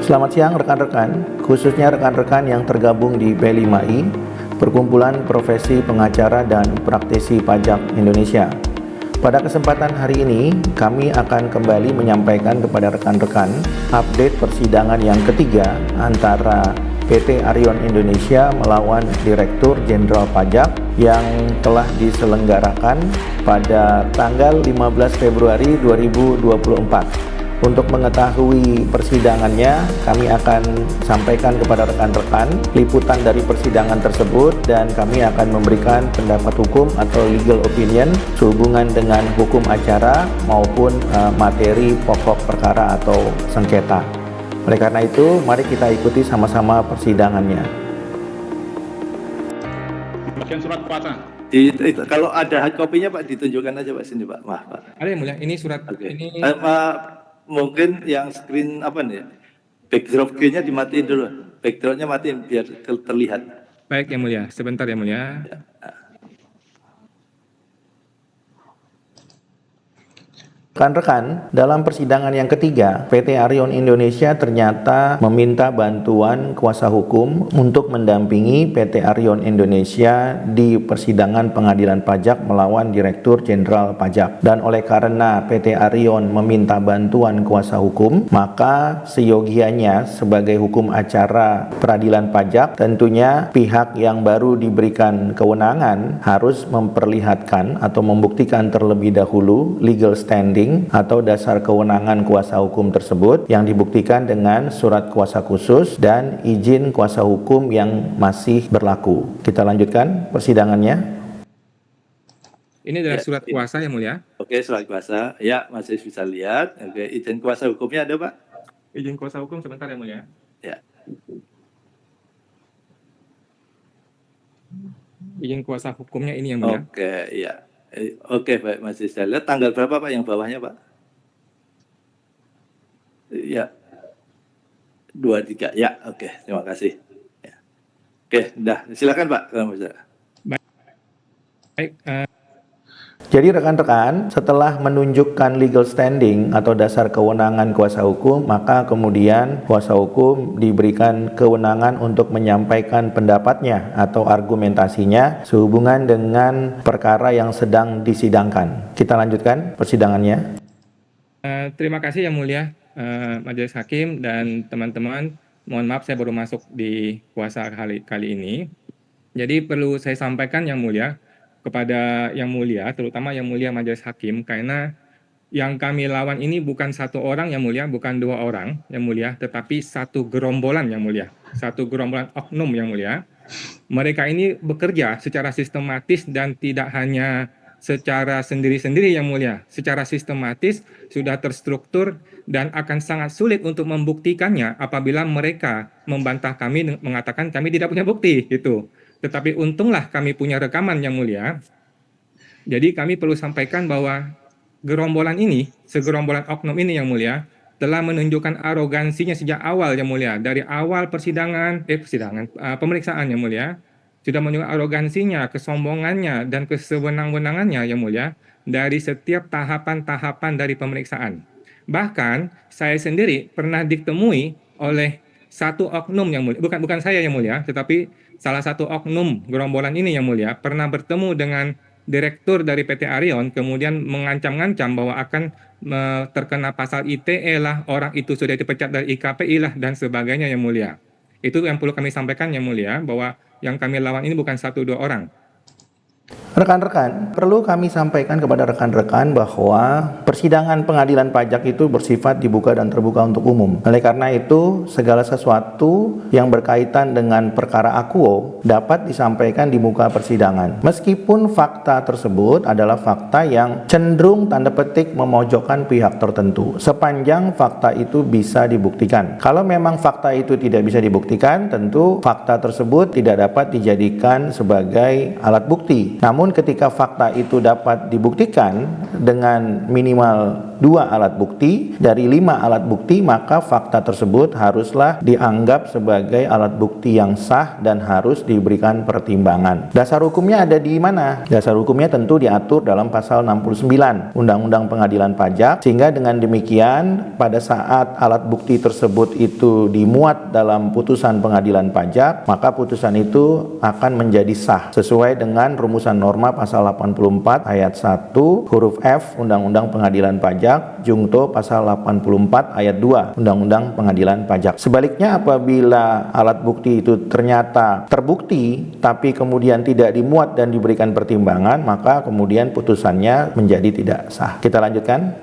Selamat siang rekan-rekan, khususnya rekan-rekan yang tergabung di P5I, Perkumpulan Profesi Pengacara dan Praktisi Pajak Indonesia. Pada kesempatan hari ini, kami akan kembali menyampaikan kepada rekan-rekan update persidangan yang ketiga antara PT Arion Indonesia melawan Direktur Jenderal Pajak yang telah diselenggarakan pada tanggal 15 Februari 2024. Untuk mengetahui persidangannya, kami akan sampaikan kepada rekan-rekan liputan dari persidangan tersebut dan kami akan memberikan pendapat hukum atau legal opinion sehubungan dengan hukum acara maupun materi pokok perkara atau sengketa. Oleh karena itu, mari kita ikuti sama-sama persidangannya. Bagian surat kuasa. Kalau ada hard copy-nya Pak, ditunjukkan aja Pak sini Pak. Maaf Pak. Ada yang mulia, ini surat ini. Mungkin yang screen apa nih? Backdrop-nya dimatiin dulu. Backdrop-nya matiin biar terlihat. Baik yang mulia, sebentar yang mulia. Ya. Rekan-rekan, dalam persidangan yang ketiga, PT Arion Indonesia ternyata meminta bantuan kuasa hukum untuk mendampingi PT Arion Indonesia di persidangan pengadilan pajak melawan Direktur Jenderal Pajak. Dan oleh karena PT Arion meminta bantuan kuasa hukum, maka seyogianya sebagai hukum acara peradilan pajak, tentunya pihak yang baru diberikan kewenangan harus memperlihatkan atau membuktikan terlebih dahulu legal standing atau dasar kewenangan kuasa hukum tersebut yang dibuktikan dengan surat kuasa khusus dan izin kuasa hukum yang masih berlaku. Kita lanjutkan persidangannya. Ini adalah surat kuasa yang mulia. Oke, surat kuasa. Ya, masih bisa lihat. Oke, izin kuasa hukumnya ada Pak? Izin kuasa hukum sebentar yang mulia. Ya. Izin kuasa hukumnya ini yang mulia. Oke, ya. Oke, baik, masih saya lihat. Tanggal berapa Pak yang bawahnya Pak? Ya, 23. Ya, oke, terima kasih. Ya. Oke, dah, silakan Pak. Baik. Jadi rekan-rekan, setelah menunjukkan legal standing atau dasar kewenangan kuasa hukum, maka kemudian kuasa hukum diberikan kewenangan untuk menyampaikan pendapatnya atau argumentasinya sehubungan dengan perkara yang sedang disidangkan. Kita lanjutkan persidangannya. Terima kasih yang mulia Majelis Hakim dan teman-teman. Mohon maaf saya baru masuk di kuasa kali ini. Jadi perlu saya sampaikan yang mulia kepada yang mulia, terutama yang mulia Majelis Hakim, karena yang kami lawan ini bukan satu orang yang mulia, bukan dua orang yang mulia, tetapi satu gerombolan yang mulia, satu gerombolan oknum yang mulia. Mereka ini bekerja secara sistematis dan tidak hanya secara sendiri-sendiri yang mulia, secara sistematis sudah terstruktur dan akan sangat sulit untuk membuktikannya apabila mereka membantah kami mengatakan kami tidak punya bukti itu. Tetapi untunglah kami punya rekaman yang mulia. Jadi kami perlu sampaikan bahwa gerombolan ini, segerombolan oknum ini yang mulia, telah menunjukkan arogansinya sejak awal yang mulia. Dari awal pemeriksaan yang mulia, sudah menunjukkan arogansinya, kesombongannya, dan kesewenang-wenangannya yang mulia dari setiap tahapan-tahapan dari pemeriksaan. Bahkan saya sendiri pernah ditemui oleh satu oknum yang mulia, bukan saya yang mulia, tetapi salah satu oknum gerombolan ini yang mulia pernah bertemu dengan direktur dari PT Arion, kemudian mengancam-ngancam bahwa akan terkena pasal ITE lah, orang itu sudah dipecat dari IKPI lah, dan sebagainya yang mulia. Itu yang perlu kami sampaikan yang mulia, bahwa yang kami lawan ini bukan satu dua orang. Rekan-rekan, perlu kami sampaikan kepada rekan-rekan bahwa persidangan pengadilan pajak itu bersifat dibuka dan terbuka untuk umum. Oleh karena itu, segala sesuatu yang berkaitan dengan perkara akuo dapat disampaikan di muka persidangan. Meskipun fakta tersebut adalah fakta yang cenderung tanda petik memojokkan pihak tertentu, sepanjang fakta itu bisa dibuktikan. Kalau memang fakta itu tidak bisa dibuktikan, tentu fakta tersebut tidak dapat dijadikan sebagai alat bukti. Namun ketika fakta itu dapat dibuktikan dengan minimal 2 alat bukti. Dari 5 alat bukti, maka fakta tersebut haruslah dianggap sebagai alat bukti yang sah dan harus diberikan pertimbangan. Dasar hukumnya ada di mana? Dasar hukumnya tentu diatur dalam pasal 69 Undang-Undang Pengadilan Pajak, sehingga dengan demikian pada saat alat bukti tersebut itu dimuat dalam putusan pengadilan pajak, maka putusan itu akan menjadi sah sesuai dengan rumusan norma pasal 84 ayat 1 huruf F Undang-Undang Pengadilan Pajak jungto pasal 84 ayat 2 Undang-Undang Pengadilan Pajak. Sebaliknya, apabila alat bukti itu ternyata terbukti tapi kemudian tidak dimuat dan diberikan pertimbangan, maka kemudian putusannya menjadi tidak sah. Kita lanjutkan.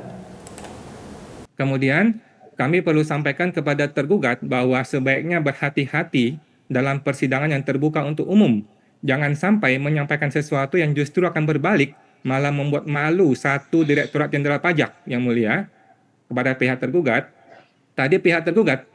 Kemudian kami perlu sampaikan kepada tergugat bahwa sebaiknya berhati-hati dalam persidangan yang terbuka untuk umum. Jangan sampai menyampaikan sesuatu yang justru akan berbalik, malah membuat malu satu Direktorat Jenderal Pajak, Yang Mulia, kepada pihak tergugat. Tadi pihak tergugat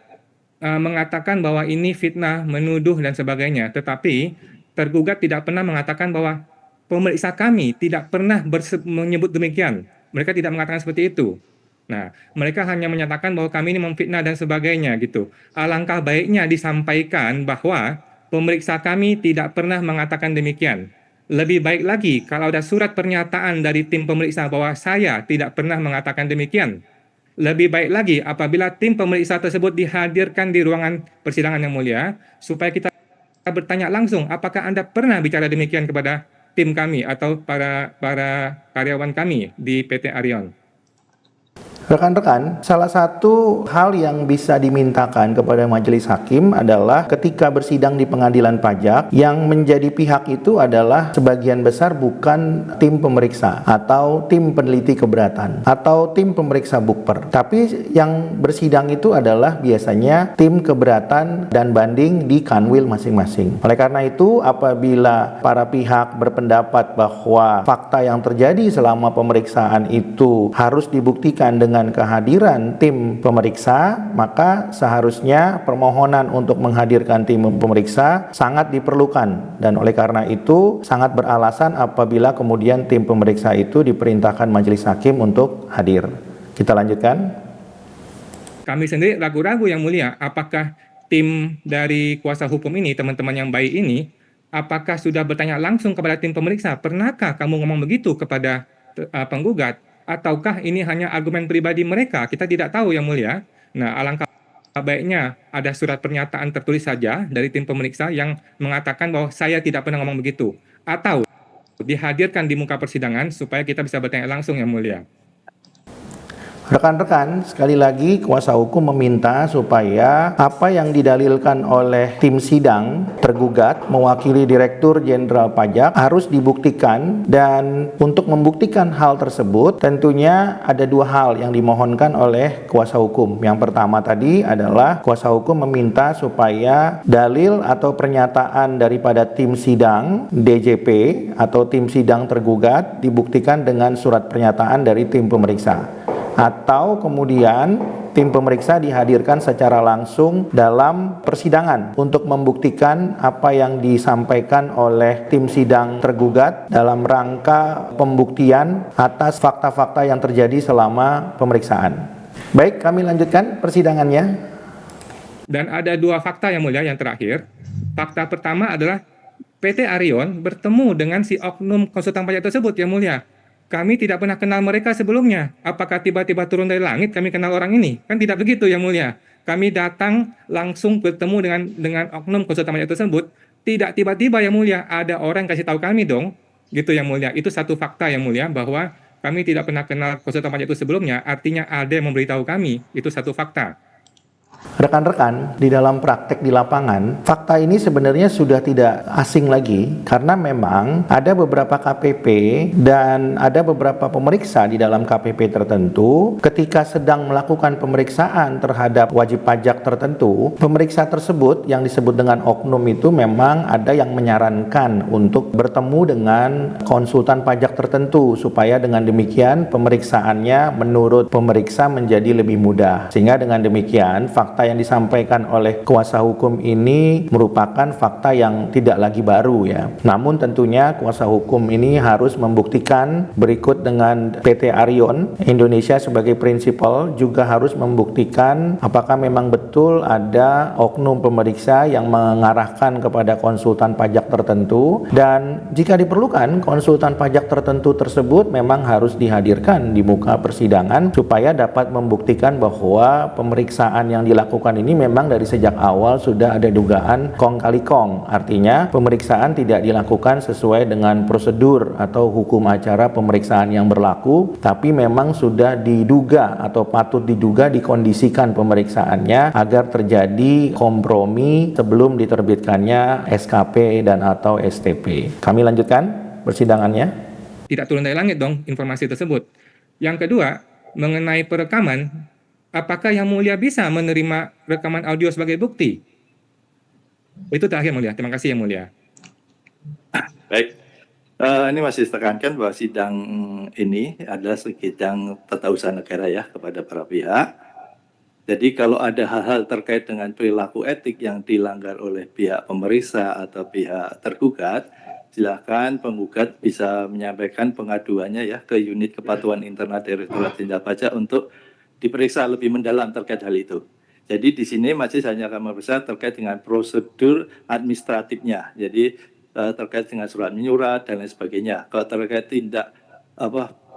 mengatakan bahwa ini fitnah, menuduh, dan sebagainya. Tetapi tergugat tidak pernah mengatakan bahwa pemeriksa kami tidak pernah menyebut demikian. Mereka tidak mengatakan seperti itu. Nah, mereka hanya menyatakan bahwa kami ini memfitnah dan sebagainya gitu. Alangkah baiknya disampaikan bahwa pemeriksa kami tidak pernah mengatakan demikian. Lebih baik lagi kalau ada surat pernyataan dari tim pemeriksa bahwa saya tidak pernah mengatakan demikian. Lebih baik lagi apabila tim pemeriksa tersebut dihadirkan di ruangan persidangan Yang Mulia, supaya kita bertanya langsung, apakah Anda pernah bicara demikian kepada tim kami atau para karyawan kami di PT Arion. Rekan-rekan, salah satu hal yang bisa dimintakan kepada majelis hakim adalah ketika bersidang di pengadilan pajak, yang menjadi pihak itu adalah sebagian besar bukan tim pemeriksa atau tim peneliti keberatan atau tim pemeriksa bukper, tapi yang bersidang itu adalah biasanya tim keberatan dan banding di kanwil masing-masing. Oleh karena itu, apabila para pihak berpendapat bahwa fakta yang terjadi selama pemeriksaan itu harus dibuktikan dengan kehadiran tim pemeriksa, maka seharusnya permohonan untuk menghadirkan tim pemeriksa sangat diperlukan, dan oleh karena itu sangat beralasan apabila kemudian tim pemeriksa itu diperintahkan majelis hakim untuk hadir. Kita lanjutkan. Kami sendiri ragu-ragu Yang Mulia, apakah tim dari kuasa hukum ini, teman-teman yang baik ini, apakah sudah bertanya langsung kepada tim pemeriksa, pernahkah kamu ngomong begitu kepada penggugat? Ataukah ini hanya argumen pribadi mereka? Kita tidak tahu Yang Mulia. Nah, alangkah baiknya ada surat pernyataan tertulis saja dari tim pemeriksa yang mengatakan bahwa saya tidak pernah ngomong begitu. Atau dihadirkan di muka persidangan supaya kita bisa bertanya langsung Yang Mulia. Rekan-rekan, sekali lagi kuasa hukum meminta supaya apa yang didalilkan oleh tim sidang tergugat mewakili Direktur Jenderal Pajak harus dibuktikan, dan untuk membuktikan hal tersebut tentunya ada dua hal yang dimohonkan oleh kuasa hukum. Yang pertama tadi adalah kuasa hukum meminta supaya dalil atau pernyataan daripada tim sidang DJP atau tim sidang tergugat dibuktikan dengan surat pernyataan dari tim pemeriksa, atau kemudian tim pemeriksa dihadirkan secara langsung dalam persidangan untuk membuktikan apa yang disampaikan oleh tim sidang tergugat dalam rangka pembuktian atas fakta-fakta yang terjadi selama pemeriksaan. Baik, kami lanjutkan persidangannya. Dan ada dua fakta Yang Mulia yang terakhir. Fakta pertama adalah PT Arion bertemu dengan si oknum konsultan pajak tersebut Yang Mulia. Kami tidak pernah kenal mereka sebelumnya. Apakah tiba-tiba turun dari langit kami kenal orang ini? Kan tidak begitu Yang Mulia. Kami datang langsung bertemu dengan oknum konsultan pajak tersebut. Tidak tiba-tiba Yang Mulia, ada orang yang kasih tahu kami dong. Gitu Yang Mulia. Itu satu fakta Yang Mulia, bahwa kami tidak pernah kenal konsultan pajak itu sebelumnya. Artinya ada yang memberitahu kami. Itu satu fakta. Rekan-rekan, di dalam praktek di lapangan, fakta ini sebenarnya sudah tidak asing lagi, karena memang ada beberapa KPP dan ada beberapa pemeriksa di dalam KPP tertentu ketika sedang melakukan pemeriksaan terhadap wajib pajak tertentu. Pemeriksa tersebut yang disebut dengan oknum itu memang ada yang menyarankan untuk bertemu dengan konsultan pajak tertentu supaya dengan demikian pemeriksaannya menurut pemeriksa menjadi lebih mudah, sehingga dengan demikian fakta fakta yang disampaikan oleh kuasa hukum ini merupakan fakta yang tidak lagi baru ya. Namun tentunya kuasa hukum ini harus membuktikan berikut dengan PT Arion Indonesia sebagai prinsipal, juga harus membuktikan apakah memang betul ada oknum pemeriksa yang mengarahkan kepada konsultan pajak tertentu, dan jika diperlukan konsultan pajak tertentu tersebut memang harus dihadirkan di muka persidangan supaya dapat membuktikan bahwa pemeriksaan yang dilakukan ini memang dari sejak awal sudah ada dugaan kong kali kong. Artinya pemeriksaan tidak dilakukan sesuai dengan prosedur atau hukum acara pemeriksaan yang berlaku, tapi memang sudah diduga atau patut diduga dikondisikan pemeriksaannya agar terjadi kompromi sebelum diterbitkannya SKP dan atau STP. Kami lanjutkan persidangannya. Tidak turun dari langit dong informasi tersebut. Yang kedua, mengenai perekaman, apakah Yang Mulia bisa menerima rekaman audio sebagai bukti? Itu terakhir Mulia. Terima kasih Yang Mulia. Baik. Ini masih ditekankan bahwa sidang ini adalah sidang tata usaha negara ya kepada para pihak. Jadi kalau ada hal-hal terkait dengan perilaku etik yang dilanggar oleh pihak pemeriksa atau pihak tergugat, silakan penggugat bisa menyampaikan pengaduannya ya ke unit kepatuhan internal Direktorat Jenderal Pajak untuk diperiksa lebih mendalam terkait hal itu. Jadi di sini majelis hanya akan memeriksa terkait dengan prosedur administratifnya. Jadi terkait dengan surat menyurat dan lain sebagainya. Kalau terkait tindak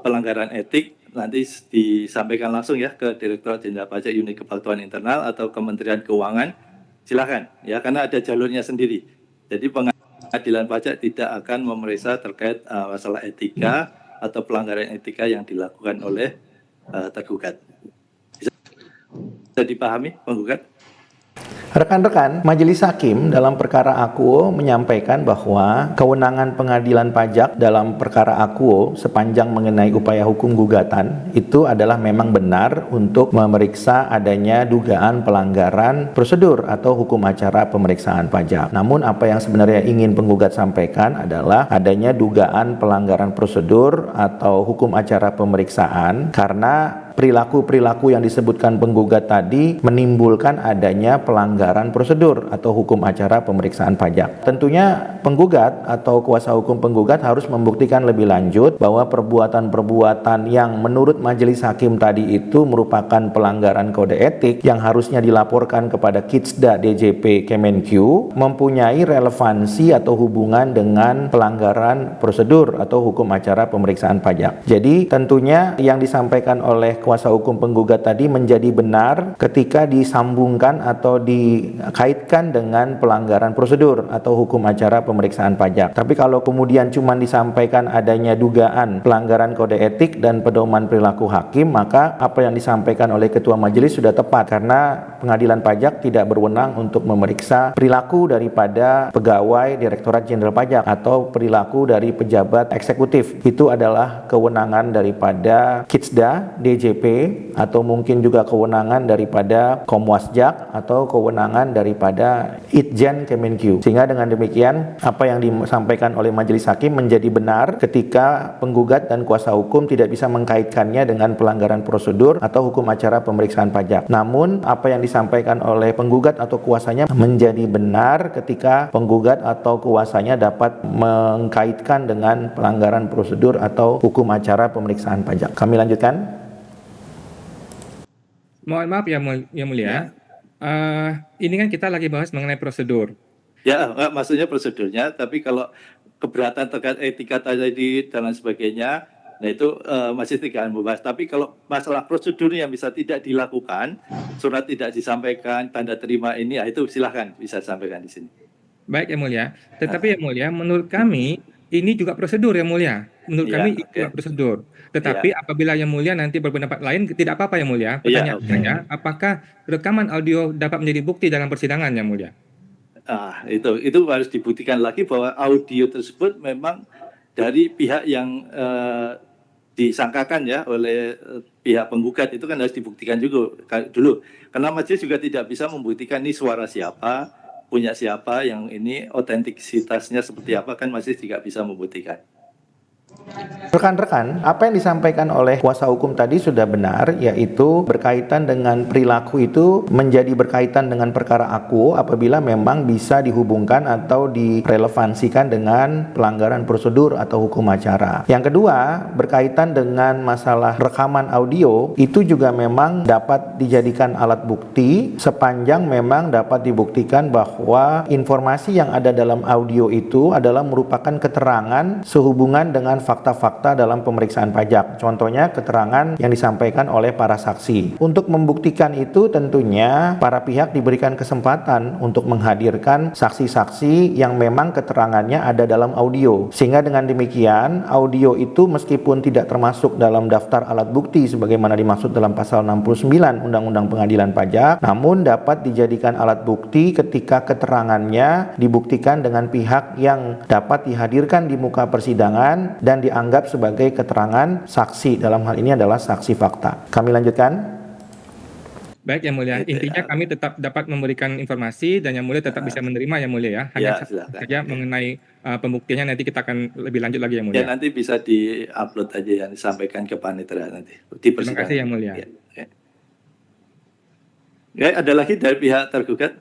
pelanggaran etik nanti disampaikan langsung ya ke Direktorat Jenderal Pajak unit kepatuhan internal atau Kementerian Keuangan. Silakan ya, karena ada jalurnya sendiri. Jadi pengadilan pajak tidak akan memeriksa terkait masalah etika atau pelanggaran etika yang dilakukan oleh tergugat. Bisa dipahami penggugat? Rekan-rekan, Majelis Hakim dalam perkara akuo menyampaikan bahwa kewenangan pengadilan pajak dalam perkara akuo sepanjang mengenai upaya hukum gugatan itu adalah memang benar untuk memeriksa adanya dugaan pelanggaran prosedur atau hukum acara pemeriksaan pajak. Namun apa yang sebenarnya ingin penggugat sampaikan adalah adanya dugaan pelanggaran prosedur atau hukum acara pemeriksaan karena perilaku-perilaku yang disebutkan penggugat tadi menimbulkan adanya pelanggaran prosedur atau hukum acara pemeriksaan pajak. Tentunya penggugat atau kuasa hukum penggugat harus membuktikan lebih lanjut bahwa perbuatan-perbuatan yang menurut majelis hakim tadi itu merupakan pelanggaran kode etik yang harusnya dilaporkan kepada Kitsda DJP Kemenq mempunyai relevansi atau hubungan dengan pelanggaran prosedur atau hukum acara pemeriksaan pajak. Jadi tentunya yang disampaikan oleh kuasa hukum penggugat tadi menjadi benar ketika disambungkan atau dikaitkan dengan pelanggaran prosedur atau hukum acara pemeriksaan pajak. Tapi kalau kemudian cuma disampaikan adanya dugaan pelanggaran kode etik dan pedoman perilaku hakim, maka apa yang disampaikan oleh ketua majelis sudah tepat karena pengadilan pajak tidak berwenang untuk memeriksa perilaku daripada pegawai Direktorat Jenderal Pajak atau perilaku dari pejabat eksekutif. Itu adalah kewenangan daripada Kitsda DJP atau mungkin juga kewenangan daripada Komwasjak atau kewenangan daripada Itjen Kemenq. Sehingga dengan demikian apa yang disampaikan oleh majelis hakim menjadi benar ketika penggugat dan kuasa hukum tidak bisa mengkaitkannya dengan pelanggaran prosedur atau hukum acara pemeriksaan pajak. Namun apa yang disampaikan oleh penggugat atau kuasanya menjadi benar ketika penggugat atau kuasanya dapat mengkaitkan dengan pelanggaran prosedur atau hukum acara pemeriksaan pajak. Kami lanjutkan. Mohon maaf ya Mulia. Ini kan kita lagi bahas mengenai prosedur. Ya, maksudnya prosedurnya, tapi kalau keberatan terkait etika tadi dan lain sebagainya, nah itu masih tidak membahas. Tapi kalau masalah prosedur yang bisa tidak dilakukan, surat tidak disampaikan, tanda terima ini, itu silahkan bisa disampaikan di sini. Baik ya Mulia. Tetapi ya Mulia, menurut kami ini juga prosedur ya Mulia. Menurut kami itu juga prosedur. Tetapi apabila Yang Mulia nanti berpendapat lain, tidak apa-apa ya Mulia. Pertanyaan saya, apakah rekaman audio dapat menjadi bukti dalam persidangan ya Mulia? Itu harus dibuktikan lagi bahwa audio tersebut memang dari pihak yang disangkakan ya oleh pihak penggugat, itu kan harus dibuktikan juga dulu. Karena majelis juga tidak bisa membuktikan ini suara siapa, punya siapa, yang ini otentisitasnya seperti apa, kan majelis tidak bisa membuktikan. Rekan-rekan, apa yang disampaikan oleh kuasa hukum tadi sudah benar, yaitu berkaitan dengan perilaku itu menjadi berkaitan dengan perkara aku apabila memang bisa dihubungkan atau direlevansikan dengan pelanggaran prosedur atau hukum acara. Yang kedua, berkaitan dengan masalah rekaman audio, itu juga memang dapat dijadikan alat bukti sepanjang memang dapat dibuktikan bahwa informasi yang ada dalam audio itu adalah merupakan keterangan sehubungan dengan fakta-fakta dalam pemeriksaan pajak. Contohnya keterangan yang disampaikan oleh para saksi. Untuk membuktikan itu tentunya para pihak diberikan kesempatan untuk menghadirkan saksi-saksi yang memang keterangannya ada dalam audio. Sehingga dengan demikian audio itu meskipun tidak termasuk dalam daftar alat bukti sebagaimana dimaksud dalam pasal 69 Undang-Undang Pengadilan Pajak, namun dapat dijadikan alat bukti ketika keterangannya dibuktikan dengan pihak yang dapat dihadirkan di muka persidangan dan dianggap sebagai keterangan saksi, dalam hal ini adalah saksi fakta. Kami lanjutkan. Baik Yang Mulia, intinya kami tetap dapat memberikan informasi dan Yang Mulia tetap bisa menerima Yang Mulia ya. Hanya saja mengenai pembuktiannya nanti kita akan lebih lanjut lagi Yang Mulia. Ya, nanti bisa di-upload aja yang disampaikan ke panitera nanti. Terima kasih Yang Mulia. Ya, ada lagi dari pihak tergugat?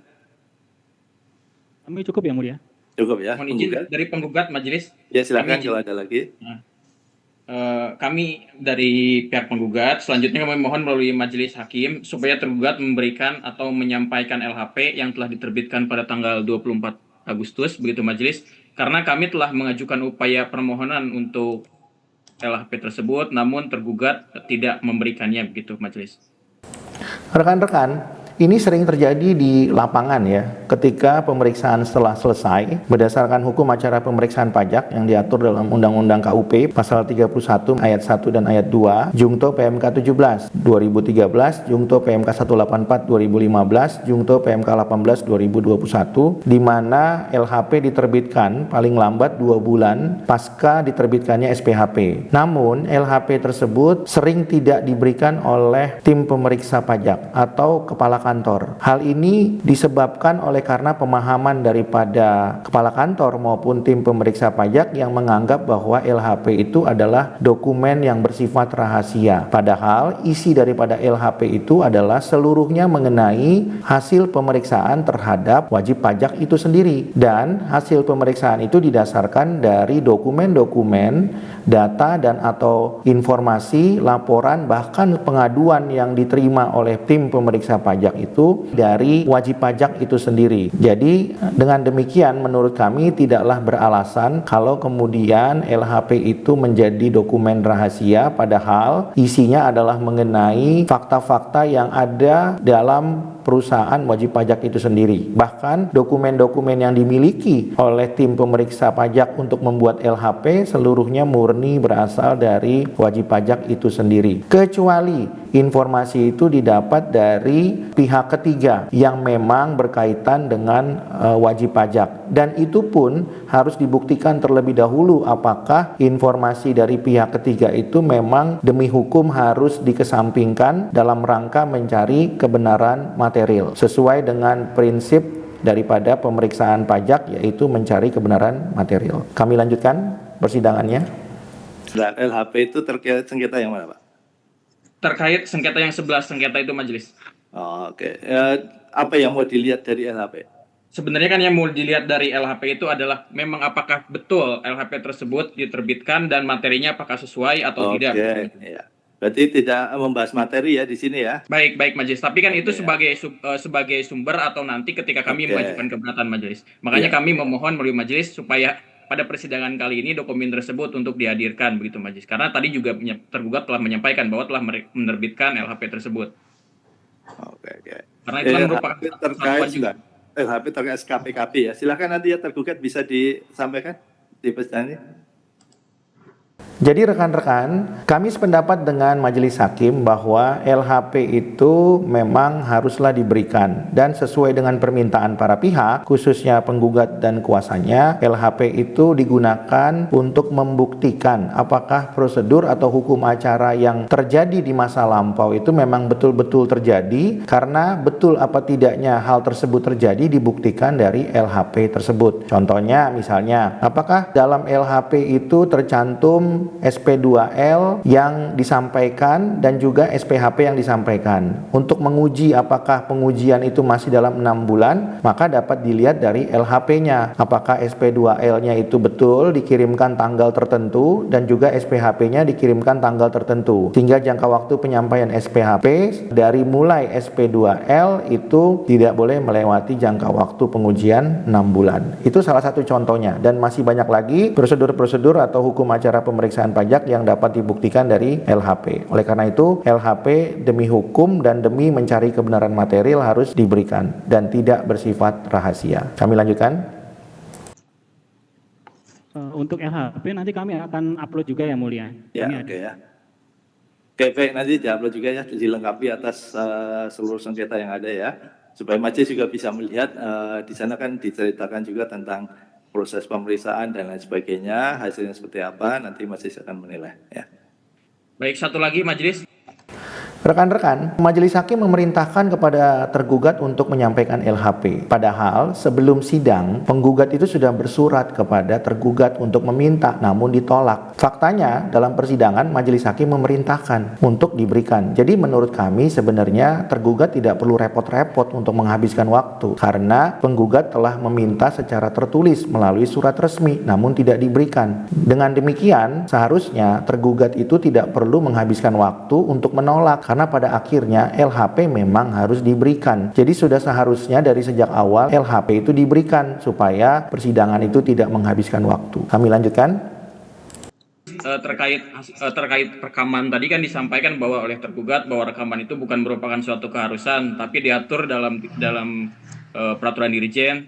Kami cukup Yang Mulia. Cukup ya. Mohon izin dari penggugat majelis. Ya, silakan kalau ada lagi. Kami dari pihak penggugat selanjutnya kami mohon melalui majelis hakim supaya tergugat memberikan atau menyampaikan LHP yang telah diterbitkan pada tanggal 24 Agustus begitu majelis, karena kami telah mengajukan upaya permohonan untuk LHP tersebut namun tergugat tidak memberikannya begitu majelis. Rekan-rekan, ini sering terjadi di lapangan ya, ketika pemeriksaan setelah selesai berdasarkan hukum acara pemeriksaan pajak yang diatur dalam Undang-Undang KUP pasal 31 ayat 1 dan ayat 2, Jungto PMK 17 2013, Jungto PMK 184 2015, Jungto PMK 18 2021, di mana LHP diterbitkan paling lambat 2 bulan pasca diterbitkannya SPHP. Namun LHP tersebut sering tidak diberikan oleh tim pemeriksa pajak atau kepala kantor. Hal ini disebabkan oleh karena pemahaman daripada kepala kantor maupun tim pemeriksa pajak yang menganggap bahwa LHP itu adalah dokumen yang bersifat rahasia. Padahal isi daripada LHP itu adalah seluruhnya mengenai hasil pemeriksaan terhadap wajib pajak itu sendiri. Dan hasil pemeriksaan itu didasarkan dari dokumen-dokumen, data dan atau informasi, laporan, bahkan pengaduan yang diterima oleh tim pemeriksa pajak itu dari wajib pajak itu sendiri. Jadi dengan demikian menurut kami tidaklah beralasan kalau kemudian LHP itu menjadi dokumen rahasia padahal isinya adalah mengenai fakta-fakta yang ada dalam perusahaan wajib pajak itu sendiri. Bahkan dokumen-dokumen yang dimiliki oleh tim pemeriksa pajak untuk membuat LHP seluruhnya murni berasal dari wajib pajak itu sendiri. Kecuali informasi itu didapat dari pihak ketiga yang memang berkaitan dengan wajib pajak. Dan itu pun harus dibuktikan terlebih dahulu apakah informasi dari pihak ketiga itu memang demi hukum harus dikesampingkan dalam rangka mencari kebenaran material sesuai dengan prinsip daripada pemeriksaan pajak, yaitu mencari kebenaran material. Kami lanjutkan persidangannya. LHP itu terkait sengketa yang mana, Pak? Terkait sengketa yang 11 sengketa itu majelis. Oke. Apa yang mau dilihat dari LHP? Sebenarnya kan yang mau dilihat dari LHP itu adalah memang apakah betul LHP tersebut diterbitkan dan materinya apakah sesuai atau tidak. Oke, ya. Berarti tidak membahas materi ya di sini ya. Baik majelis. Tapi kan itu sebagai sumber atau nanti ketika kami mengajukan keberatan majelis. Makanya kami memohon melalui majelis supaya pada persidangan kali ini dokumen tersebut untuk dihadirkan begitu majelis. Karena tadi juga tergugat telah menyampaikan bahwa telah menerbitkan LHP tersebut. Oke. Karena itu kan merupakan terkait juga. LHP terkait SKPKP ya. Silakan nanti ya tergugat bisa disampaikan di persidangan ini. Jadi rekan-rekan, kami sependapat dengan majelis hakim bahwa LHP itu memang haruslah diberikan dan sesuai dengan permintaan para pihak, khususnya penggugat dan kuasanya, LHP itu digunakan untuk membuktikan apakah prosedur atau hukum acara yang terjadi di masa lampau itu memang betul-betul terjadi, karena betul apa tidaknya hal tersebut terjadi dibuktikan dari LHP tersebut. Contohnya misalnya, apakah dalam LHP itu tercantum hukum SP2L yang disampaikan dan juga SPHP yang disampaikan. Untuk menguji apakah pengujian itu masih dalam 6 bulan, maka dapat dilihat dari LHP-nya. Apakah SP2L-nya itu betul dikirimkan tanggal tertentu dan juga SPHP-nya dikirimkan tanggal tertentu. Sehingga jangka waktu penyampaian SPHP dari mulai SP2L itu tidak boleh melewati jangka waktu pengujian 6 bulan. Itu salah satu contohnya, dan masih banyak lagi prosedur-prosedur atau hukum acara pemeriksaan pajak yang dapat dibuktikan dari LHP. Oleh karena itu, LHP demi hukum dan demi mencari kebenaran material harus diberikan dan tidak bersifat rahasia. Kami lanjutkan. Untuk LHP nanti kami akan upload juga ya Mulia. Ya, Ini oke ya. Oke, baik, nanti di-upload juga ya, dilengkapi atas seluruh sengketa yang ada ya, supaya majelis juga bisa melihat di sana kan diceritakan juga tentang proses pemeriksaan dan lain sebagainya, hasilnya seperti apa, nanti majelis akan menilai ya. Baik, satu lagi majelis. Rekan-rekan, majelis hakim memerintahkan kepada tergugat untuk menyampaikan LHP. Padahal sebelum sidang, penggugat itu sudah bersurat kepada tergugat untuk meminta, namun ditolak. Faktanya, dalam persidangan majelis hakim memerintahkan untuk diberikan. Jadi menurut kami sebenarnya tergugat tidak perlu repot-repot untuk menghabiskan waktu, karena penggugat telah meminta secara tertulis melalui surat resmi, namun tidak diberikan. Dengan demikian, seharusnya tergugat itu tidak perlu menghabiskan waktu untuk menolak, karena pada akhirnya LHP memang harus diberikan. Jadi sudah seharusnya dari sejak awal LHP itu diberikan supaya persidangan itu tidak menghabiskan waktu. Kami lanjutkan. Terkait rekaman tadi kan disampaikan bahwa oleh tergugat bahwa rekaman itu bukan merupakan suatu keharusan, tapi diatur dalam peraturan dirjen.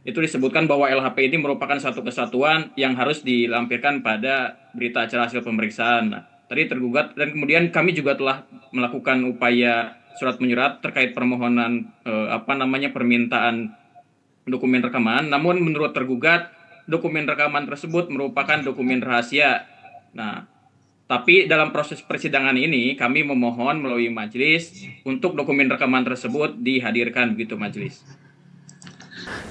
Itu disebutkan bahwa LHP ini merupakan suatu kesatuan yang harus dilampirkan pada berita acara hasil pemeriksaan. Nah, tadi tergugat dan kemudian kami juga telah melakukan upaya surat menyurat terkait permohonan permintaan dokumen rekaman. Namun menurut tergugat dokumen rekaman tersebut merupakan dokumen rahasia. Nah, tapi dalam proses persidangan ini kami memohon melalui majelis untuk dokumen rekaman tersebut dihadirkan begitu majelis.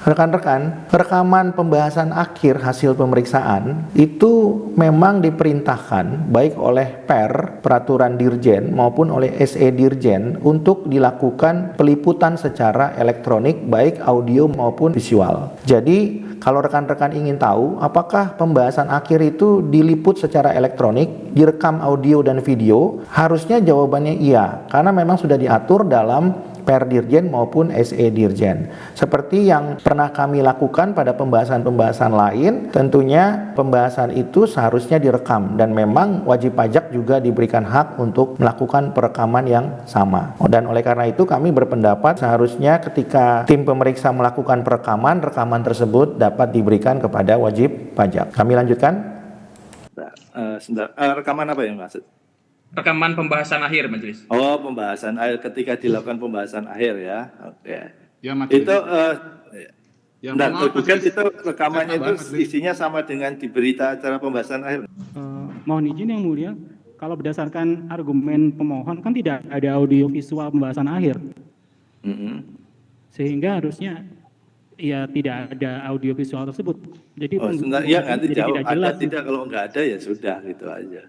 Rekan-rekan, rekaman pembahasan akhir hasil pemeriksaan itu memang diperintahkan baik oleh peraturan dirjen maupun oleh SE dirjen untuk dilakukan peliputan secara elektronik baik audio maupun visual. Jadi kalau rekan-rekan ingin tahu apakah pembahasan akhir itu diliput secara elektronik, direkam audio dan video, harusnya jawabannya iya, karena memang sudah diatur dalam Per Dirjen maupun SE Dirjen. Seperti yang pernah kami lakukan pada pembahasan-pembahasan lain, tentunya pembahasan itu seharusnya direkam dan memang wajib pajak juga diberikan hak untuk melakukan perekaman yang sama. Dan oleh karena itu kami berpendapat seharusnya ketika tim pemeriksa melakukan perekaman, rekaman tersebut dapat diberikan kepada wajib pajak. Kami lanjutkan. Rekaman apa yang maksud? Rekaman pembahasan akhir majelis. Oh, pembahasan akhir ketika dilakukan pembahasan akhir ya. Oke. Ya, majelis. Itu Ya, dan maaf, tergugat majelis. itu rekamannya itu Majelis. isinya sama dengan di berita acara pembahasan akhir. Mohon izin yang mulia, kalau berdasarkan argumen pemohon kan tidak ada audio visual pembahasan akhir, sehingga harusnya ya tidak ada audio visual tersebut. Jadi Sebentar, ya nanti jadi jawab tidak ada jelas. tidak, kalau nggak ada ya sudah gitu aja.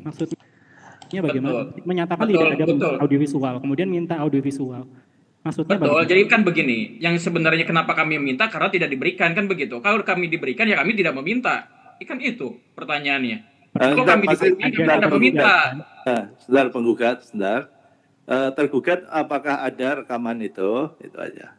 Maksudnya bagaimana? Menyatakan Betul, tidak ada betul. audio visual, kemudian minta audio visual. Maksudnya Betul, bagaimana? jadi kan begini, yang sebenarnya kenapa kami meminta karena tidak diberikan kan begitu. Kalau kami diberikan ya kami tidak meminta. Kan itu pertanyaannya. Kalau Bentar, kami masih- diberikan bentar, ya tidak meminta. Sebentar penggugat, sebentar. Tergugat apakah ada rekaman itu? Itu aja.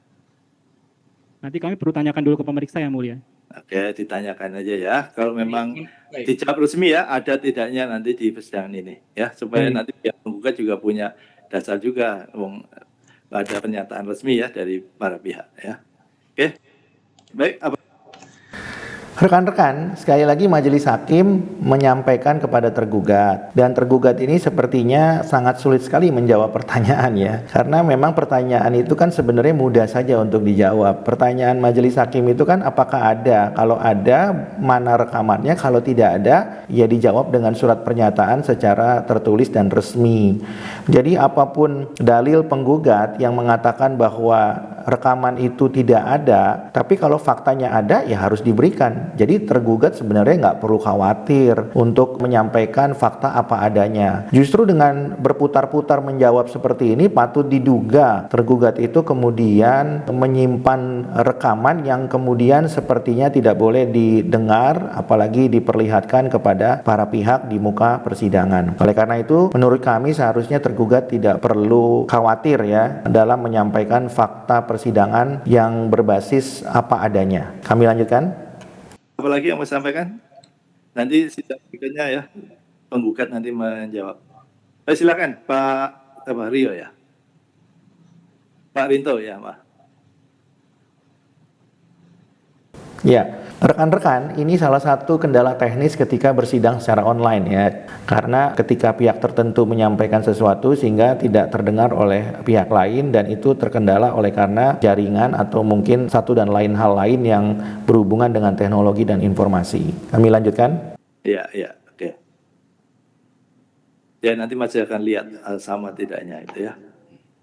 Nanti kami perlu tanyakan dulu ke pemeriksa yang mulia. Oke, ditanyakan aja ya. Kalau memang Baik. dijawab resmi ya, ada tidaknya nanti di persidangan ini ya, supaya nanti pihak penggugat juga punya dasar juga, ada pernyataan resmi ya dari para pihak ya. Oke, baik. Rekan-rekan, sekali lagi majelis hakim menyampaikan kepada tergugat, dan tergugat ini sepertinya sangat sulit sekali menjawab pertanyaan ya, karena memang pertanyaan itu kan sebenarnya mudah saja untuk dijawab. Pertanyaan majelis hakim itu kan apakah ada, kalau ada mana rekamannya, kalau tidak ada ya dijawab dengan surat pernyataan secara tertulis dan resmi. Jadi apapun dalil penggugat yang mengatakan bahwa rekaman itu tidak ada, tapi kalau faktanya ada ya harus diberikan. kan? Jadi tergugat sebenarnya nggak perlu khawatir untuk menyampaikan fakta apa adanya. Justru dengan berputar-putar menjawab seperti ini patut diduga tergugat itu kemudian menyimpan rekaman yang kemudian sepertinya tidak boleh didengar apalagi diperlihatkan kepada para pihak di muka persidangan. Oleh karena itu menurut kami seharusnya tergugat tidak perlu khawatir ya dalam menyampaikan fakta persidangan yang berbasis apa adanya. Kami lanjutkan. Apalagi yang mau sampaikan? Nanti sidang berikutnya ya, penggugat nanti menjawab. Silakan Pak Rio ya. Pak Rinto ya, Pak. Ya, rekan-rekan, ini salah satu kendala teknis ketika bersidang secara online ya. Karena ketika pihak tertentu menyampaikan sesuatu sehingga tidak terdengar oleh pihak lain dan itu terkendala oleh karena jaringan atau mungkin satu dan lain hal lain yang berhubungan dengan teknologi dan informasi. Kami lanjutkan. Iya, oke. Ya, nanti masih akan lihat sama tidaknya itu ya.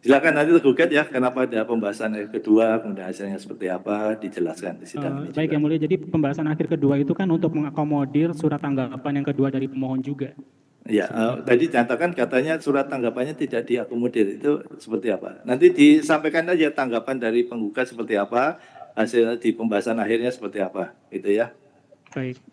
Silakan nanti tergugat ya, kenapa ada pembahasan akhir kedua, kemudian hasilnya seperti apa, dijelaskan di sidang ini. Baik Yang Mulia, jadi pembahasan akhir kedua itu kan untuk mengakomodir surat tanggapan yang kedua dari pemohon juga. Ya, tadi nyatakan katanya surat tanggapannya tidak diakomodir, itu seperti apa? Nanti disampaikan aja tanggapan dari penggugat seperti apa, hasil di pembahasan akhirnya seperti apa, gitu ya. Baik.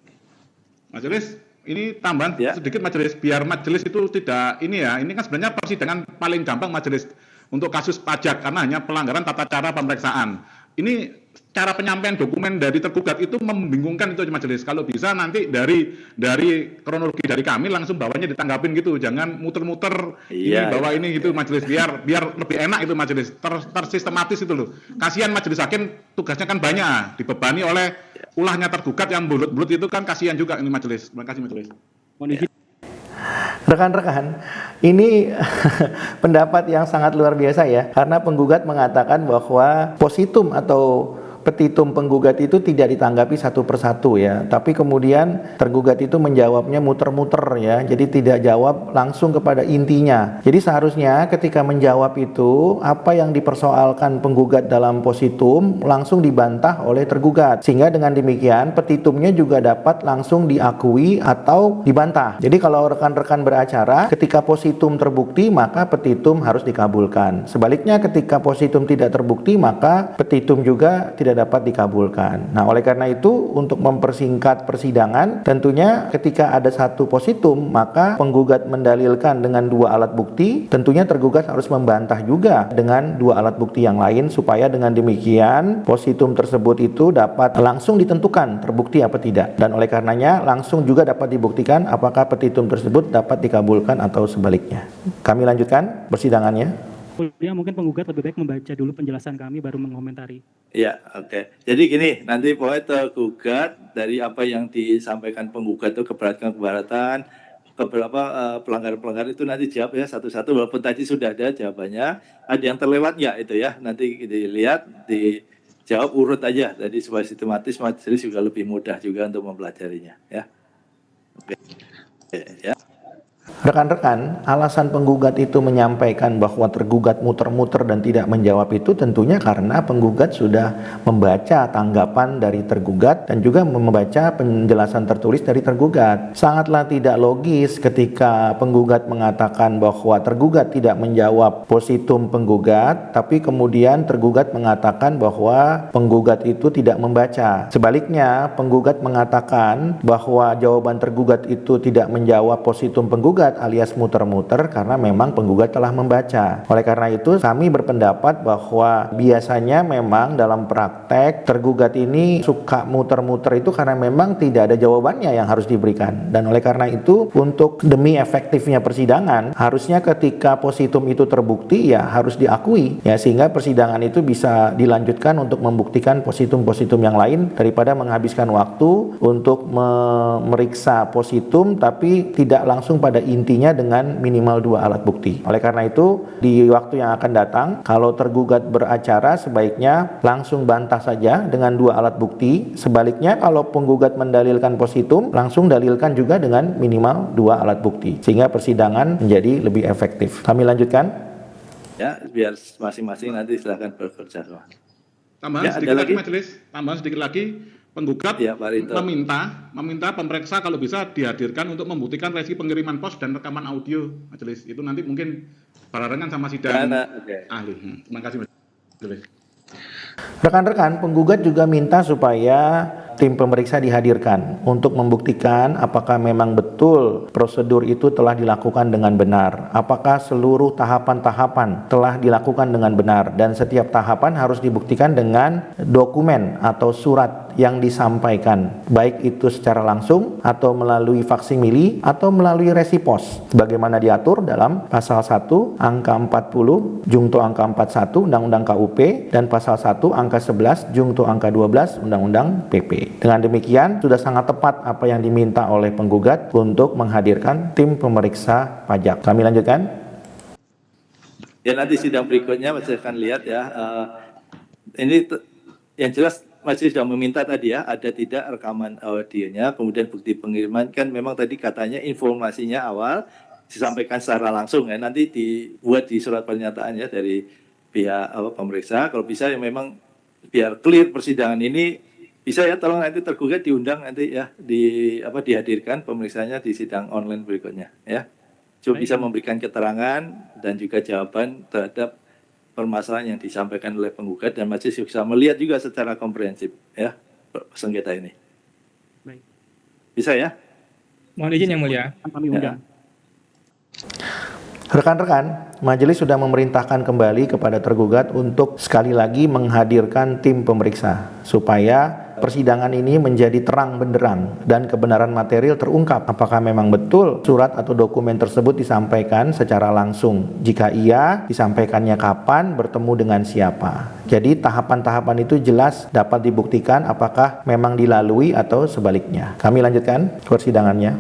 Majelis, ini tambahan Ya. sedikit majelis, biar majelis itu tidak ini ya, ini kan sebenarnya persidangan paling gampang majelis untuk kasus pajak karena hanya pelanggaran tata cara pemeriksaan. Ini cara penyampaian dokumen dari tergugat itu membingungkan itu majelis. Kalau bisa nanti dari kronologi dari kami langsung bawahnya ditanggapin gitu, jangan muter-muter Iya, bawa ini gitu majelis, biar lebih enak itu majelis, tersistematis itu loh. Kasihan majelis hakim tugasnya kan banyak, dibebani oleh ulahnya tergugat yang bulut-bulut itu kan kasihan juga ini majelis. Terima kasih majelis. Mohon izin. Rekan-rekan, ini pendapat yang sangat luar biasa ya, karena penggugat mengatakan bahwa positum atau petitum penggugat itu tidak ditanggapi satu persatu ya, tapi kemudian tergugat itu menjawabnya muter-muter ya, jadi tidak jawab langsung kepada intinya. Jadi seharusnya ketika menjawab itu apa yang dipersoalkan penggugat dalam positum langsung dibantah oleh tergugat, sehingga dengan demikian petitumnya juga dapat langsung diakui atau dibantah. Jadi kalau rekan-rekan beracara ketika positum terbukti maka petitum harus dikabulkan. Sebaliknya ketika positum tidak terbukti maka petitum juga tidak dapat dikabulkan. Nah, oleh karena itu untuk mempersingkat persidangan, tentunya ketika ada satu positum, maka penggugat mendalilkan dengan dua alat bukti, tentunya tergugat harus membantah juga dengan dua alat bukti yang lain supaya dengan demikian positum tersebut itu dapat langsung ditentukan terbukti apa tidak. Dan oleh karenanya langsung juga dapat dibuktikan apakah petitum tersebut dapat dikabulkan atau sebaliknya. Kami lanjutkan persidangannya. Ya, mungkin penggugat lebih baik membaca dulu penjelasan kami baru mengomentari. Ya, oke. Jadi gini, nanti pokoknya tergugat dari apa yang disampaikan penggugat itu keberatan, beberapa pelanggaran-pelanggaran itu nanti jawab ya satu-satu, walaupun tadi sudah ada jawabannya, ada yang terlewat ya itu ya, nanti dilihat, dijawab urut aja, jadi supaya sistematis majelis juga lebih mudah juga untuk mempelajarinya ya. Oke. Ya. Rekan-rekan, alasan penggugat itu menyampaikan bahwa tergugat muter-muter dan tidak menjawab itu tentunya karena penggugat sudah membaca tanggapan dari tergugat dan juga membaca penjelasan tertulis dari tergugat. Sangatlah tidak logis ketika penggugat mengatakan bahwa tergugat tidak menjawab positum penggugat, tapi kemudian tergugat mengatakan bahwa penggugat itu tidak membaca. Sebaliknya, penggugat mengatakan bahwa jawaban tergugat itu tidak menjawab positum penggugat alias muter-muter karena memang penggugat telah membaca. Oleh karena itu kami berpendapat bahwa biasanya memang dalam praktek tergugat ini suka muter-muter itu karena memang tidak ada jawabannya yang harus diberikan. Dan oleh karena itu untuk demi efektifnya persidangan harusnya ketika positum itu terbukti ya harus diakui ya, sehingga persidangan itu bisa dilanjutkan untuk membuktikan positum-positum yang lain daripada menghabiskan waktu untuk memeriksa positum tapi tidak langsung pada intinya dengan minimal dua alat bukti. Oleh karena itu, di waktu yang akan datang, kalau tergugat beracara sebaiknya langsung bantah saja dengan dua alat bukti. Sebaliknya, kalau penggugat mendalilkan positum, langsung dalilkan juga dengan minimal dua alat bukti, sehingga persidangan menjadi lebih efektif. Kami lanjutkan. Ya, biar masing-masing nanti silakan bekerja. Tambahan Ya, sedikit ada lagi lagi? majelis, tambahan sedikit lagi. penggugat Ya, Pak Rinto. meminta pemeriksa kalau bisa dihadirkan untuk membuktikan resi pengiriman pos dan rekaman audio majelis. Itu nanti mungkin barengan sama sidang Oke. ahli. Terima kasih majelis. Rekan-rekan, penggugat juga minta supaya tim pemeriksa dihadirkan untuk membuktikan apakah memang betul prosedur itu telah dilakukan dengan benar, apakah seluruh tahapan-tahapan telah dilakukan dengan benar, dan setiap tahapan harus dibuktikan dengan dokumen atau surat yang disampaikan, baik itu secara langsung atau melalui faksimili atau melalui resi pos, sebagaimana diatur dalam pasal 1 angka 40 jungto angka 41 Undang-Undang KUP dan pasal 1 angka 11 jungto angka 12 Undang-Undang PP. Dengan demikian, sudah sangat tepat apa yang diminta oleh penggugat untuk menghadirkan tim pemeriksa pajak. Kami lanjutkan. Ya, nanti sidang berikutnya masih akan lihat ya. Ini yang jelas masih sudah meminta tadi ya, ada tidak rekaman audionya, kemudian bukti pengiriman, kan memang tadi katanya informasinya awal disampaikan secara langsung ya, nanti dibuat di surat pernyataan ya dari pihak pemeriksa. Kalau bisa ya memang biar clear persidangan ini, bisa ya tolong nanti tergugat diundang nanti ya dihadirkan pemeriksaannya di sidang online berikutnya ya. Cuma bisa memberikan keterangan dan juga jawaban terhadap permasalahan yang disampaikan oleh penggugat dan majelis bisa melihat juga secara komprehensif ya sengketa ini. Baik. Bisa ya? Mohon izin yang mulia. Kami undang. Rekan-rekan, majelis sudah memerintahkan kembali kepada tergugat untuk sekali lagi menghadirkan tim pemeriksa supaya persidangan ini menjadi terang benderang dan kebenaran material terungkap apakah memang betul surat atau dokumen tersebut disampaikan secara langsung. Jika iya, disampaikannya kapan, bertemu dengan siapa. Jadi tahapan-tahapan itu jelas dapat dibuktikan apakah memang dilalui atau sebaliknya. Kami lanjutkan persidangannya.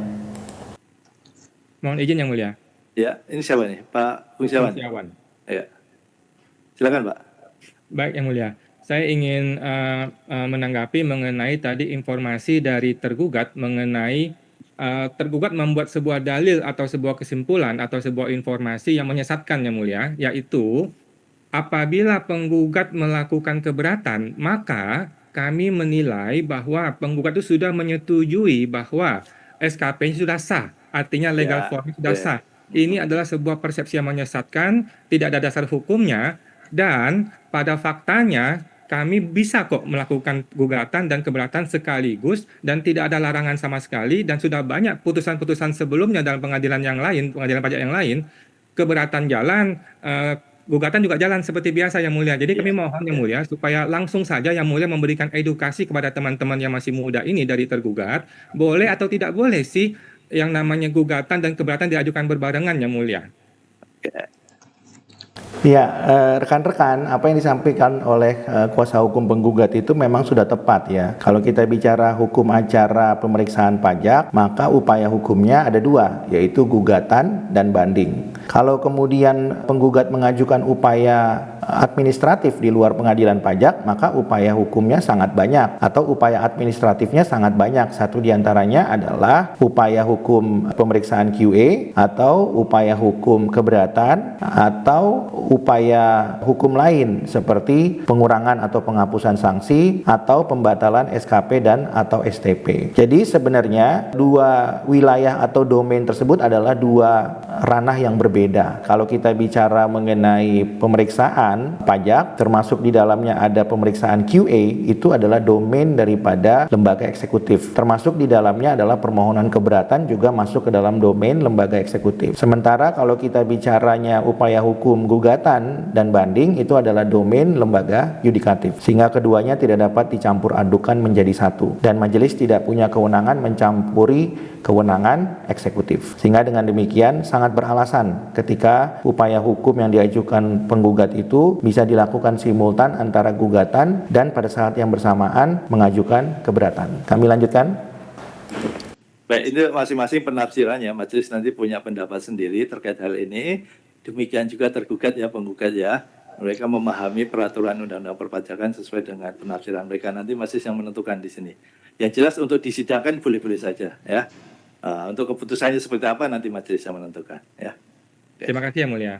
Mohon izin yang mulia. Ya, ini siapa nih? Pak Fungsiawan. Ya. Silakan, Pak. Baik yang mulia. Saya ingin menanggapi mengenai tadi informasi dari tergugat mengenai tergugat membuat sebuah dalil atau sebuah kesimpulan atau sebuah informasi yang menyesatkan yang mulia, yaitu apabila penggugat melakukan keberatan, maka kami menilai bahwa penggugat itu sudah menyetujui bahwa SKP sudah sah, artinya legal form sudah sah. Ini adalah sebuah persepsi yang menyesatkan, tidak ada dasar hukumnya, dan pada faktanya kami bisa kok melakukan gugatan dan keberatan sekaligus dan tidak ada larangan sama sekali, dan sudah banyak putusan-putusan sebelumnya dalam pengadilan yang lain, pengadilan pajak yang lain, keberatan jalan, gugatan juga jalan seperti biasa yang mulia. Jadi kami mohon yang mulia supaya langsung saja yang mulia memberikan edukasi kepada teman-teman yang masih muda ini dari tergugat, boleh atau tidak boleh sih yang namanya gugatan dan keberatan diajukan berbarengan yang mulia. Ya, rekan-rekan, apa yang disampaikan oleh kuasa hukum penggugat itu memang sudah tepat ya. Kalau kita bicara hukum acara pemeriksaan pajak, maka upaya hukumnya ada dua, yaitu gugatan dan banding. Kalau kemudian penggugat mengajukan upaya administratif di luar pengadilan pajak, maka upaya hukumnya sangat banyak atau upaya administratifnya sangat banyak. Satu diantaranya adalah upaya hukum pemeriksaan QA atau upaya hukum keberatan atau upaya hukum lain seperti pengurangan atau penghapusan sanksi atau pembatalan SKP dan atau STP. Jadi sebenarnya dua wilayah atau domain tersebut adalah dua ranah yang berbeda. Kalau kita bicara mengenai pemeriksaan pajak, termasuk di dalamnya ada pemeriksaan QA, itu adalah domain daripada lembaga eksekutif. Termasuk di dalamnya adalah permohonan keberatan juga masuk ke dalam domain lembaga eksekutif. Sementara kalau kita bicaranya upaya hukum gugatan dan banding, itu adalah domain lembaga yudikatif. Sehingga keduanya tidak dapat dicampur adukan menjadi satu. Dan majelis tidak punya kewenangan mencampuri kewenangan eksekutif. Sehingga dengan demikian sangat beralasan ketika upaya hukum yang diajukan penggugat itu bisa dilakukan simultan antara gugatan dan pada saat yang bersamaan mengajukan keberatan. Kami lanjutkan. Baik, itu masing-masing penafsirannya. Majelis nanti punya pendapat sendiri terkait hal ini. Demikian juga tergugat ya, penggugat ya. Mereka memahami peraturan undang-undang perpajakan sesuai dengan penafsiran mereka. Nanti majelis yang menentukan di sini. Yang jelas untuk disidangkan boleh-boleh saja ya. Untuk keputusannya seperti apa nanti majelis yang menentukan ya. Terima kasih yang mulia.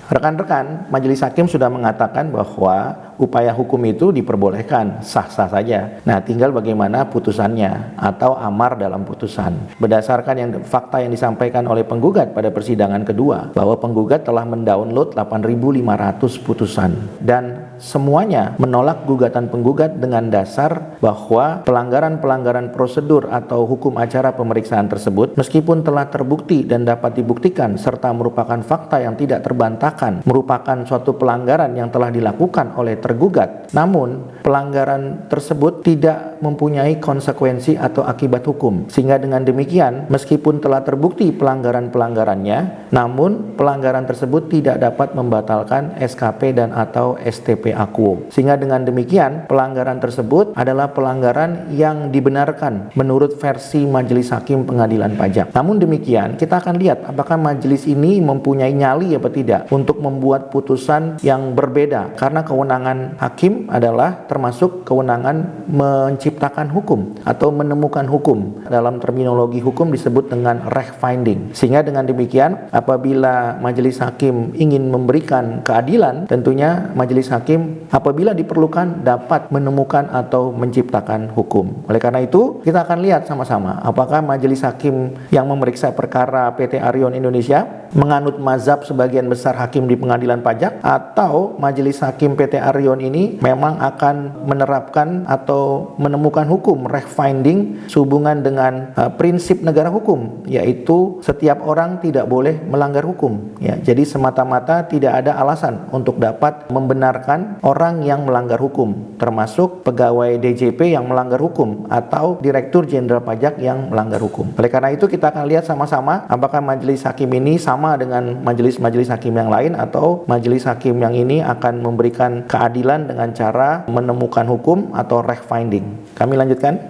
Rekan-rekan, majelis hakim sudah mengatakan bahwa upaya hukum itu diperbolehkan, sah-sah saja. Nah, tinggal bagaimana putusannya atau amar dalam putusan. Berdasarkan fakta yang disampaikan oleh penggugat pada persidangan kedua, bahwa penggugat telah mendownload 8.500 putusan dan semuanya menolak gugatan penggugat dengan dasar bahwa pelanggaran-pelanggaran prosedur atau hukum acara pemeriksaan tersebut meskipun telah terbukti dan dapat dibuktikan serta merupakan fakta yang tidak terbantahkan, merupakan suatu pelanggaran yang telah dilakukan oleh tergugat, namun pelanggaran tersebut tidak mempunyai konsekuensi atau akibat hukum, sehingga dengan demikian meskipun telah terbukti pelanggaran-pelanggarannya, namun pelanggaran tersebut tidak dapat membatalkan SKP dan atau STP Akuo, sehingga dengan demikian pelanggaran tersebut adalah pelanggaran yang dibenarkan menurut versi Majelis Hakim Pengadilan Pajak. Namun demikian kita akan lihat apakah majelis ini mempunyai nyali atau tidak untuk membuat putusan yang berbeda, karena kewenangan hakim adalah termasuk kewenangan menciptakan hukum atau menemukan hukum. Dalam terminologi hukum disebut dengan reh finding. Sehingga dengan demikian apabila majelis hakim ingin memberikan keadilan, tentunya majelis hakim apabila diperlukan dapat menemukan atau menciptakan hukum. Oleh karena itu kita akan lihat sama-sama apakah majelis hakim yang memeriksa perkara PT Arion Indonesia menganut mazhab sebagian besar hakim di pengadilan pajak, atau majelis hakim PT Arion ini memang akan menerapkan atau menemukan hukum reh finding sehubungan dengan prinsip negara hukum, yaitu setiap orang tidak boleh melanggar hukum. Ya, jadi semata-mata tidak ada alasan untuk dapat membenarkan orang yang melanggar hukum, termasuk pegawai DJP yang melanggar hukum atau Direktur Jenderal Pajak yang melanggar hukum. Oleh karena itu kita akan lihat sama-sama apakah majelis hakim ini sama dengan majelis-majelis hakim yang lain, atau majelis hakim yang ini akan memberikan keadilan dengan cara menemukan hukum atau reh finding. Kami lanjutkan.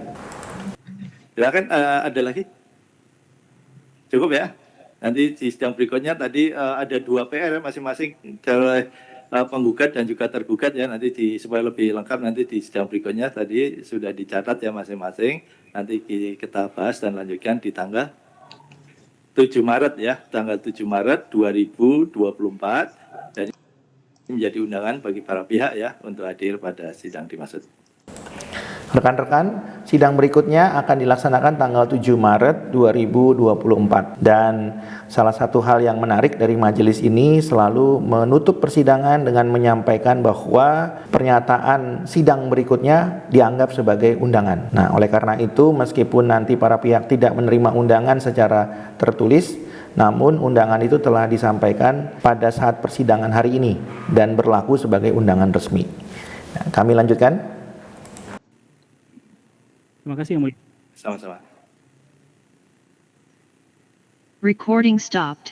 Silakan, ada lagi? Cukup ya? Nanti di sidang berikutnya tadi ada 2 PR masing-masing oleh penggugat dan juga tergugat ya, nanti supaya lebih lengkap nanti di sidang berikutnya tadi sudah dicatat ya masing-masing. Nanti kita bahas dan lanjutkan di tanggal 7 Maret ya, tanggal 7 Maret 2024, dan menjadi undangan bagi para pihak ya untuk hadir pada sidang dimaksud. Rekan-rekan, sidang berikutnya akan dilaksanakan tanggal 7 Maret 2024, dan salah satu hal yang menarik dari majelis ini selalu menutup persidangan dengan menyampaikan bahwa pernyataan sidang berikutnya dianggap sebagai undangan. Nah, oleh karena itu meskipun nanti para pihak tidak menerima undangan secara tertulis, namun undangan itu telah disampaikan pada saat persidangan hari ini dan berlaku sebagai undangan resmi. Nah, kami lanjutkan. Terima kasih Yang Mulia. Sama-sama. Recording stopped.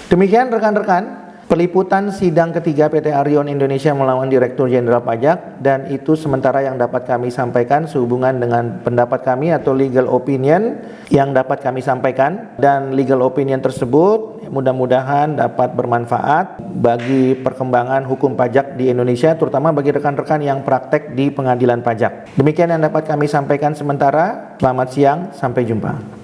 Demikian rekan-rekan, peliputan sidang ketiga PT Arion Indonesia melawan Direktur Jenderal Pajak, dan itu sementara yang dapat kami sampaikan sehubungan dengan pendapat kami atau legal opinion yang dapat kami sampaikan, dan legal opinion tersebut mudah-mudahan dapat bermanfaat bagi perkembangan hukum pajak di Indonesia, terutama bagi rekan-rekan yang praktek di pengadilan pajak. Demikian yang dapat kami sampaikan sementara. Selamat siang, sampai jumpa.